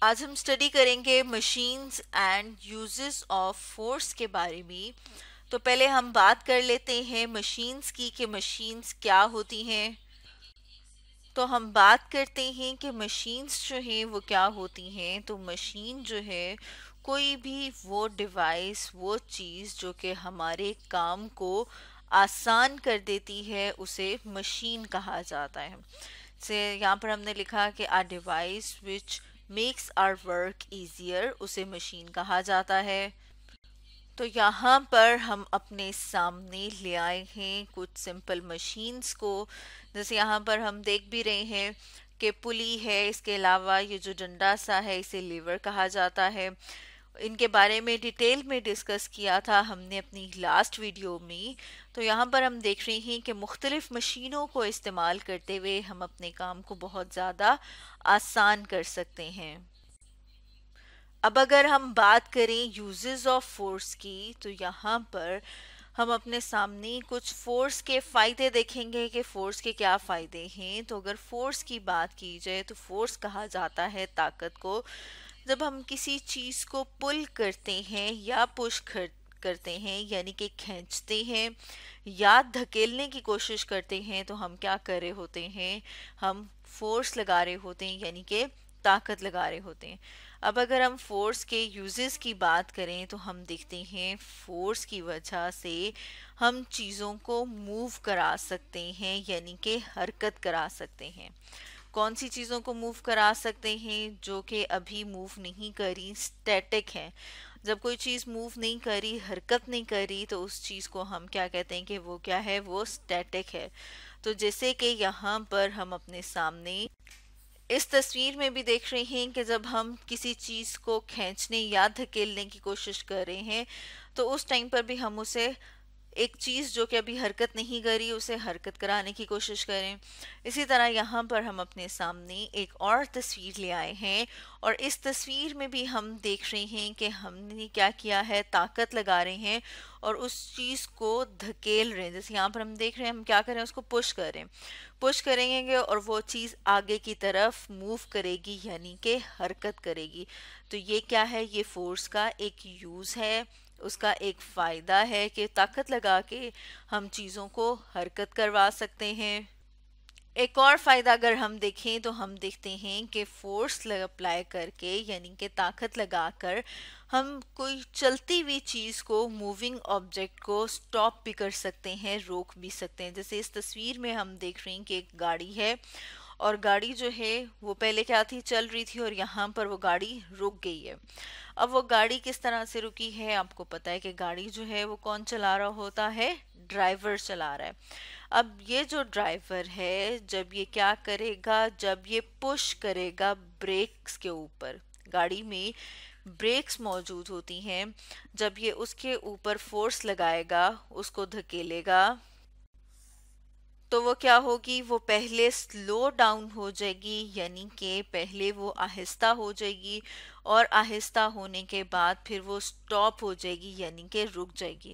آج ہم اسٹڈی کریں گے machines and uses of force کے بارے میں. تو پہلے ہم بات کر لیتے ہیں مشینز کی کہ مشینز کیا ہوتی ہیں. تو ہم بات کرتے ہیں کہ مشینز جو ہیں وہ کیا ہوتی ہیں. تو مشین جو ہے کوئی بھی وہ ڈیوائس، وہ چیز جو کہ ہمارے کام کو آسان کر دیتی ہے اسے مشین کہا جاتا ہے. سے یہاں پر ہم نے لکھا کہ a device which makes our work easier اسے مشین کہا جاتا ہے. تو یہاں پر ہم اپنے سامنے لے آئے ہیں کچھ سمپل مشینز کو. جیسے یہاں پر ہم دیکھ بھی رہے ہیں کہ پلی ہے، اس کے علاوہ یہ جو ڈنڈا سا ہے اسے لیور کہا جاتا ہے. ان کے بارے میں ڈیٹیل میں ڈسکس کیا تھا ہم نے اپنی لاسٹ ویڈیو میں. تو یہاں پر ہم دیکھ رہے ہیں کہ مختلف مشینوں کو استعمال کرتے ہوئے ہم اپنے کام کو بہت زیادہ آسان کر سکتے ہیں. اب اگر ہم بات کریں یوزز آف فورس کی تو یہاں پر ہم اپنے سامنے کچھ فورس کے فائدے دیکھیں گے کہ فورس کے کیا فائدے ہیں. تو اگر فورس کی بات کی جائے تو فورس کہا جاتا ہے طاقت کو. جب ہم کسی چیز کو پل کرتے ہیں یا پش کرتے ہیں یعنی کہ کھینچتے ہیں یا دھکیلنے کی کوشش کرتے ہیں تو ہم کیا کر رہے ہوتے ہیں، ہم فورس لگا رہے ہوتے ہیں یعنی کہ طاقت لگا رہے ہوتے ہیں. اب اگر ہم فورس کے یوزز کی بات کریں تو ہم دیکھتے ہیں فورس کی وجہ سے ہم چیزوں کو موو کرا سکتے ہیں یعنی کہ حرکت کرا سکتے ہیں. کون سی چیزوں کو موو کرا سکتے ہیں جو کہ ابھی موو نہیں کری، سٹیٹک ہیں. جب کوئی چیز موو نہیں کری، حرکت نہیں کری تو اس چیز کو ہم کیا کہتے ہیں کہ وہ کیا ہے، وہ سٹیٹک ہے. تو جیسے کہ یہاں پر ہم اپنے سامنے اس تصویر میں بھی دیکھ رہے ہیں کہ جب ہم کسی چیز کو کھینچنے یا دھکیلنے کی کوشش کر رہے ہیں تو اس ٹائم پر بھی ہم اسے ایک چیز جو کہ ابھی حرکت نہیں کری اسے حرکت کرانے کی کوشش کریں. اسی طرح یہاں پر ہم اپنے سامنے ایک اور تصویر لے آئے ہیں اور اس تصویر میں بھی ہم دیکھ رہے ہیں کہ ہم نے کیا کیا ہے، طاقت لگا رہے ہیں اور اس چیز کو دھکیل رہے ہیں. جیسے یہاں پر ہم دیکھ رہے ہیں ہم کیا کریں، اس کو پش کر رہے ہیں، پش کریں گے اور وہ چیز آگے کی طرف موو کرے گی یعنی کہ حرکت کرے گی. تو یہ کیا ہے، یہ فورس کا ایک یوز ہے، اس کا ایک فائدہ ہے کہ طاقت لگا کے ہم چیزوں کو حرکت کروا سکتے ہیں. ایک اور فائدہ اگر ہم دیکھیں تو ہم دیکھتے ہیں کہ فورس اپلائی کر کے یعنی کہ طاقت لگا کر ہم کوئی چلتی ہوئی چیز کو، موونگ آبجیکٹ کو سٹاپ بھی کر سکتے ہیں، روک بھی سکتے ہیں. جیسے اس تصویر میں ہم دیکھ رہے ہیں کہ ایک گاڑی ہے اور گاڑی جو ہے وہ پہلے کیا تھی، چل رہی تھی اور یہاں پر وہ گاڑی رک گئی ہے. اب وہ گاڑی کس طرح سے رکی ہے، آپ کو پتا ہے کہ گاڑی جو ہے وہ کون چلا رہا ہوتا ہے، ڈرائیور چلا رہا ہے. اب یہ جو ڈرائیور ہے جب یہ کیا کرے گا، جب یہ پش کرے گا بریکس کے اوپر، گاڑی میں بریکس موجود ہوتی ہیں، جب یہ اس کے اوپر فورس لگائے گا، اس کو دھکیلے گا تو وہ کیا ہوگی، وہ پہلے سلو ڈاؤن ہو جائے گی یعنی کہ پہلے وہ آہستہ ہو جائے گی اور آہستہ ہونے کے بعد پھر وہ سٹاپ ہو جائے گی یعنی کہ رک جائے گی.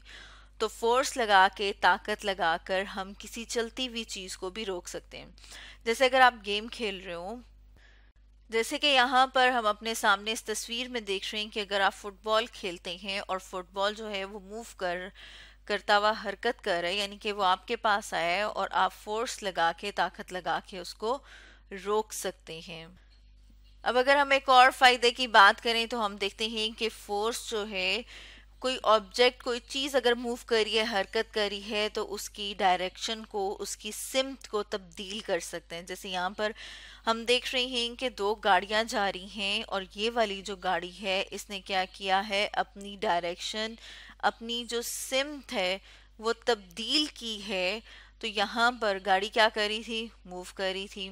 تو فورس لگا کے، طاقت لگا کر ہم کسی چلتی ہوئی چیز کو بھی روک سکتے ہیں. جیسے اگر آپ گیم کھیل رہے ہو، جیسے کہ یہاں پر ہم اپنے سامنے اس تصویر میں دیکھ رہے ہیں کہ اگر آپ فٹ بال کھیلتے ہیں اور فٹ بال جو ہے وہ موو کرتا ہوا حرکت کر رہا ہے یعنی کہ وہ آپ کے پاس آیا ہے اور آپ فورس لگا کے، طاقت لگا کے اس کو روک سکتے ہیں. اب اگر ہم ایک اور فائدے کی بات کریں تو ہم دیکھتے ہیں کہ فورس جو ہے، کوئی آبجیکٹ، کوئی چیز اگر موو کری ہے، حرکت کری ہے تو اس کی ڈائریکشن کو، اس کی سمت کو تبدیل کر سکتے ہیں. جیسے یہاں پر ہم دیکھ رہے ہیں کہ دو گاڑیاں جا رہی ہیں اور یہ والی جو گاڑی ہے اس نے کیا کیا ہے، اپنی ڈائریکشن، اپنی جو سمت ہے وہ تبدیل کی ہے. تو یہاں پر گاڑی کیا کری تھی، موو کری تھی.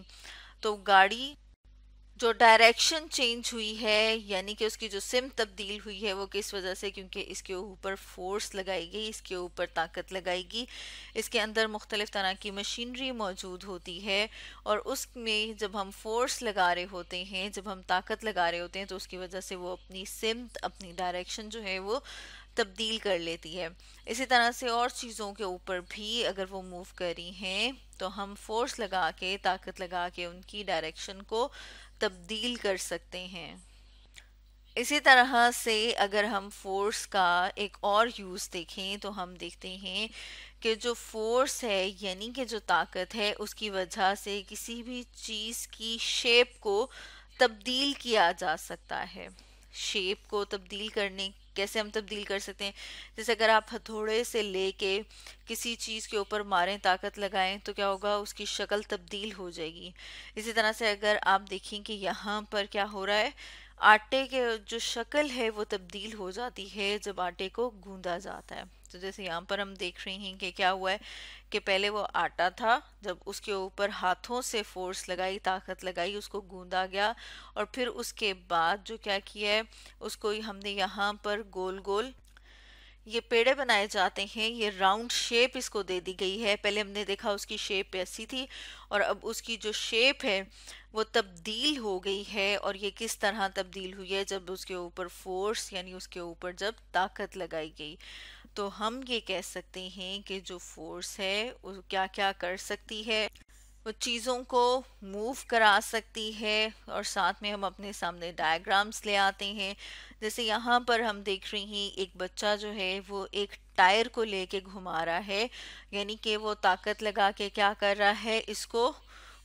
تو گاڑی جو ڈائریکشن چینج ہوئی ہے یعنی کہ اس کی جو سمت تبدیل ہوئی ہے وہ کس وجہ سے، کیونکہ اس کے اوپر فورس لگائی گئی، اس کے اوپر طاقت لگائی گئی. اس کے اندر مختلف طرح کی مشینری موجود ہوتی ہے اور اس میں جب ہم فورس لگا رہے ہوتے ہیں، جب ہم طاقت لگا رہے ہوتے ہیں تو اس کی وجہ سے وہ اپنی سمت، اپنی ڈائریکشن جو ہے وہ تبدیل کر لیتی ہے. اسی طرح سے اور چیزوں کے اوپر بھی اگر وہ موو کری ہیں تو ہم فورس لگا کے، طاقت لگا کے ان کی ڈائریکشن کو تبدیل کر سکتے ہیں. اسی طرح سے اگر ہم فورس کا ایک اور یوز دیکھیں تو ہم دیکھتے ہیں کہ جو فورس ہے یعنی کہ جو طاقت ہے اس کی وجہ سے کسی بھی چیز کی شیپ کو تبدیل کیا جا سکتا ہے. شیپ کو تبدیل کرنے کیسے ہم تبدیل کر سکتے ہیں؟ جیسے اگر آپ ہتھوڑے سے لے کے کسی چیز کے اوپر ماریں، طاقت لگائیں تو کیا ہوگا، اس کی شکل تبدیل ہو جائے گی. اسی طرح سے اگر آپ دیکھیں کہ یہاں پر کیا ہو رہا ہے، آٹے کے جو شکل ہے وہ تبدیل ہو جاتی ہے جب آٹے کو گوندا جاتا ہے. تو جیسے یہاں پر ہم دیکھ رہے ہیں کہ کیا ہوا ہے کہ پہلے وہ آٹا تھا، جب اس کے اوپر ہاتھوں سے فورس لگائی، طاقت لگائی، اس کو گوندا گیا، اور پھر اس کے بعد جو کیا کیا ہے، اس کو ہم نے یہاں پر گول گول یہ پیڑے بنائے جاتے ہیں، یہ راؤنڈ شیپ اس کو دے دی گئی ہے. پہلے ہم نے دیکھا اس کی شیپ ایسی تھی، اور اب اس کی جو شیپ ہے وہ تبدیل ہو گئی ہے. اور یہ کس طرح تبدیل ہوئی ہے، جب اس کے اوپر فورس یعنی اس کے اوپر جب طاقت لگائی گئی. تو ہم یہ کہہ سکتے ہیں کہ جو فورس ہے وہ کیا کیا کر سکتی ہے، وہ چیزوں کو موو کرا سکتی ہے. اور ساتھ میں ہم اپنے سامنے ڈائیگرامز لے آتے ہیں. جیسے یہاں پر ہم دیکھ رہے ہیں ایک بچہ جو ہے وہ ایک ٹائر کو لے کے گھما رہا ہے، یعنی کہ وہ طاقت لگا کے کیا کر رہا ہے، اس کو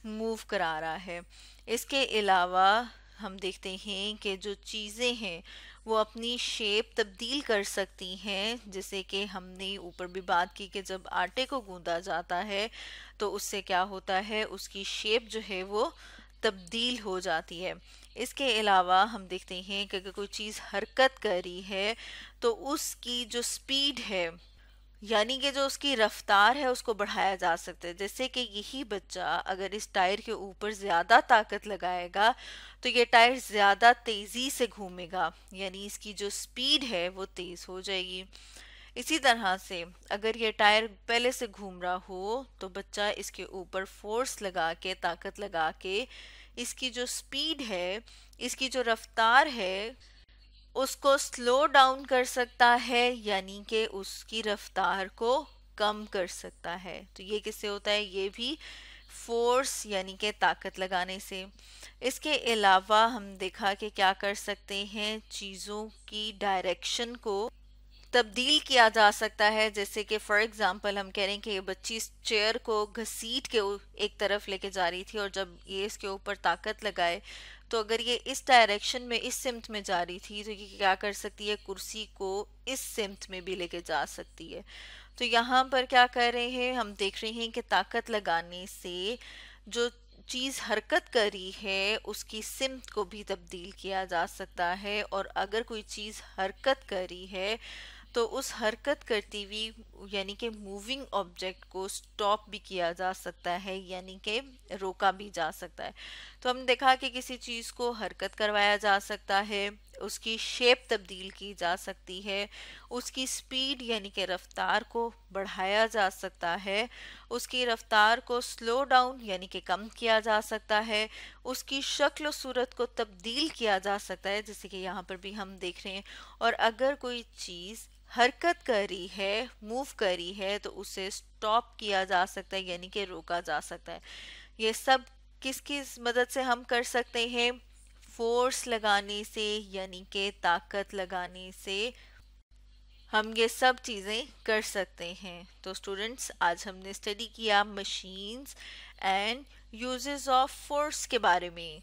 موو کرا رہا ہے. اس کے علاوہ ہم دیکھتے ہیں کہ جو چیزیں ہیں وہ اپنی شیپ تبدیل کر سکتی ہیں، جیسے کہ ہم نے اوپر بھی بات کی کہ جب آٹے کو گوندا جاتا ہے تو اس سے کیا ہوتا ہے، اس کی شیپ جو ہے وہ تبدیل ہو جاتی ہے. اس کے علاوہ ہم دیکھتے ہیں کہ اگر کوئی چیز حرکت کر رہی ہے تو اس کی جو سپیڈ ہے یعنی کہ جو اس کی رفتار ہے اس کو بڑھایا جا سکتا ہے. جیسے کہ یہی بچہ اگر اس ٹائر کے اوپر زیادہ طاقت لگائے گا تو یہ ٹائر زیادہ تیزی سے گھومے گا، یعنی اس کی جو سپیڈ ہے وہ تیز ہو جائے گی. اسی طرح سے اگر یہ ٹائر پہلے سے گھوم رہا ہو تو بچہ اس کے اوپر فورس لگا کے، طاقت لگا کے اس کی جو سپیڈ ہے، اس کی جو رفتار ہے اس کو سلو ڈاؤن کر سکتا ہے، یعنی کہ اس کی رفتار کو کم کر سکتا ہے. تو یہ کس سے ہوتا ہے، یہ بھی فورس یعنی کہ طاقت لگانے سے. اس کے علاوہ ہم دیکھا کہ کیا کر سکتے ہیں، چیزوں کی ڈائریکشن کو تبدیل کیا جا سکتا ہے. جیسے کہ فار ایگزامپل ہم کہہ رہے ہیں کہ یہ بچی اس چیئر کو گھسیٹ کے ایک طرف لے کے جا رہی تھی، اور جب یہ اس کے اوپر طاقت لگائے تو اگر یہ اس ڈائریکشن میں، اس سمت میں جا رہی تھی تو یہ کیا کر سکتی ہے، کرسی کو اس سمت میں بھی لے کے جا سکتی ہے. تو یہاں پر کیا کر رہے ہیں، ہم دیکھ رہے ہیں کہ طاقت لگانے سے جو چیز حرکت کر رہی ہے اس کی سمت کو بھی تبدیل کیا جا سکتا ہے. اور اگر کوئی چیز حرکت کر رہی ہے تو اس حرکت کرتی ہوئی یعنی کہ موونگ آبجیکٹ کو سٹاپ بھی کیا جا سکتا ہے، یعنی کہ روکا بھی جا سکتا ہے. تو ہم نے دیکھا کہ کسی چیز کو حرکت کروایا جا سکتا ہے، اس کی شیپ تبدیل کی جا سکتی ہے، اس کی سپیڈ یعنی کہ رفتار کو بڑھایا جا سکتا ہے، اس کی رفتار کو سلو ڈاؤن یعنی کہ کم کیا جا سکتا ہے، اس کی شکل و صورت کو تبدیل کیا جا سکتا ہے، جیسے کہ یہاں پر بھی ہم دیکھ رہے ہیں. اور اگر کوئی چیز حرکت کر رہی ہے، موو کر رہی ہے، تو اسے سٹاپ کیا جا سکتا ہے یعنی کہ روکا جا سکتا ہے. یہ سب کس کی مدد سے ہم کر سکتے ہیں، فورس لگانے سے یعنی کہ طاقت لگانے سے ہم یہ سب چیزیں کر سکتے ہیں. تو اسٹوڈنٹس آج ہم نے اسٹڈی کیا machines and uses of force کے بارے میں.